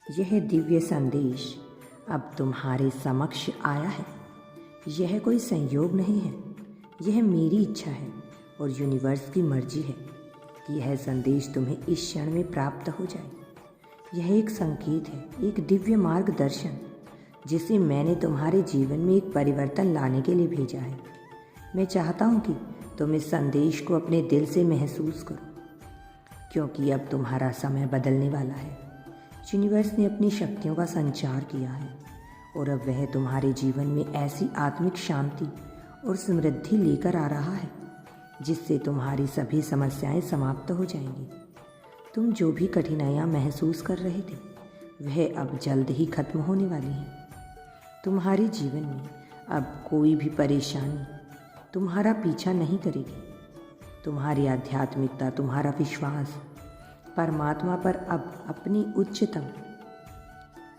यह दिव्य संदेश अब तुम्हारे समक्ष आया है। यह कोई संयोग नहीं है, यह मेरी इच्छा है और यूनिवर्स की मर्जी है कि यह संदेश तुम्हें इस क्षण में प्राप्त हो जाए। यह एक संकेत है, एक दिव्य मार्गदर्शन जिसे मैंने तुम्हारे जीवन में एक परिवर्तन लाने के लिए भेजा है। मैं चाहता हूँ कि तुम इस संदेश को अपने दिल से महसूस करो, क्योंकि अब तुम्हारा समय बदलने वाला है। यूनिवर्स ने अपनी शक्तियों का संचार किया है और अब वह तुम्हारे जीवन में ऐसी आत्मिक शांति और समृद्धि लेकर आ रहा है जिससे तुम्हारी सभी समस्याएं समाप्त हो जाएंगी। तुम जो भी कठिनाइयां महसूस कर रहे थे वह अब जल्द ही खत्म होने वाली हैं। तुम्हारे जीवन में अब कोई भी परेशानी तुम्हारा पीछा नहीं करेगी। तुम्हारी आध्यात्मिकता, तुम्हारा विश्वास परमात्मा पर अब अपनी उच्चतम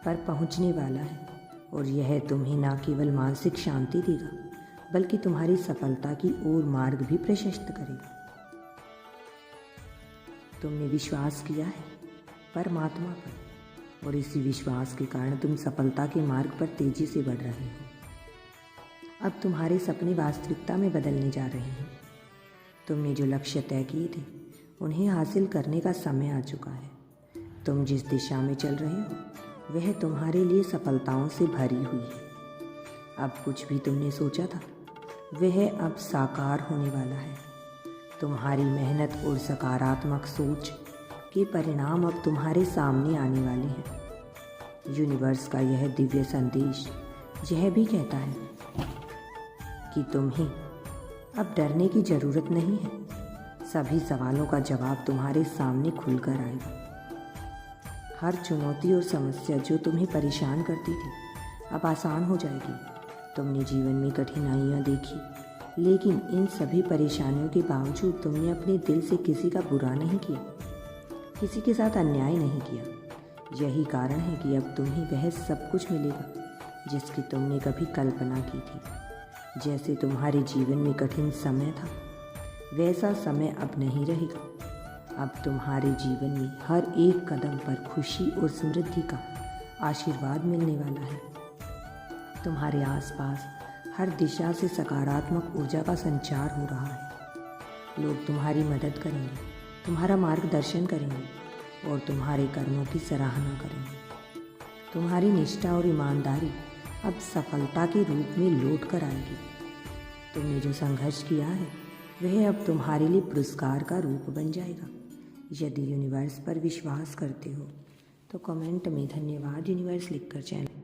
पर पहुंचने वाला है और यह तुम्हें न केवल मानसिक शांति देगा बल्कि तुम्हारी सफलता की ओर मार्ग भी प्रशस्त करेगा। तुमने विश्वास किया है परमात्मा पर और इसी विश्वास के कारण तुम सफलता के मार्ग पर तेजी से बढ़ रहे हो। अब तुम्हारे सपने वास्तविकता में बदलने जा रहे हैं। तुमने जो लक्ष्य तय किए थे उन्हें हासिल करने का समय आ चुका है। तुम जिस दिशा में चल रहे हो वह तुम्हारे लिए सफलताओं से भरी हुई है। अब कुछ भी तुमने सोचा था वह अब साकार होने वाला है। तुम्हारी मेहनत और सकारात्मक सोच के परिणाम अब तुम्हारे सामने आने वाले हैं। यूनिवर्स का यह दिव्य संदेश यह भी कहता है कि तुम्हें अब डरने की ज़रूरत नहीं है। सभी सवालों का जवाब तुम्हारे सामने खुलकर आएगा। हर चुनौती और समस्या जो तुम्हें परेशान करती थी अब आसान हो जाएगी। तुमने जीवन में कठिनाइयाँ देखी, लेकिन इन सभी परेशानियों के बावजूद तुमने अपने दिल से किसी का बुरा नहीं किया, किसी के साथ अन्याय नहीं किया। यही कारण है कि अब तुम्हें वह सब कुछ मिलेगा जिसकी तुमने कभी कल्पना की थी। जैसे तुम्हारे जीवन में कठिन समय था वैसा समय अब नहीं रहेगा। अब तुम्हारे जीवन में हर एक कदम पर खुशी और समृद्धि का आशीर्वाद मिलने वाला है। तुम्हारे आसपास हर दिशा से सकारात्मक ऊर्जा का संचार हो रहा है। लोग तुम्हारी मदद करेंगे, तुम्हारा मार्गदर्शन करेंगे और तुम्हारे कर्मों की सराहना करेंगे। तुम्हारी निष्ठा और ईमानदारी अब सफलता के रूप में लौट कर आएगी। तुमने जो संघर्ष किया है वह अब तुम्हारे लिए पुरस्कार का रूप बन जाएगा। यदि यूनिवर्स पर विश्वास करते हो तो कमेंट में धन्यवाद यूनिवर्स लिखकर चैनल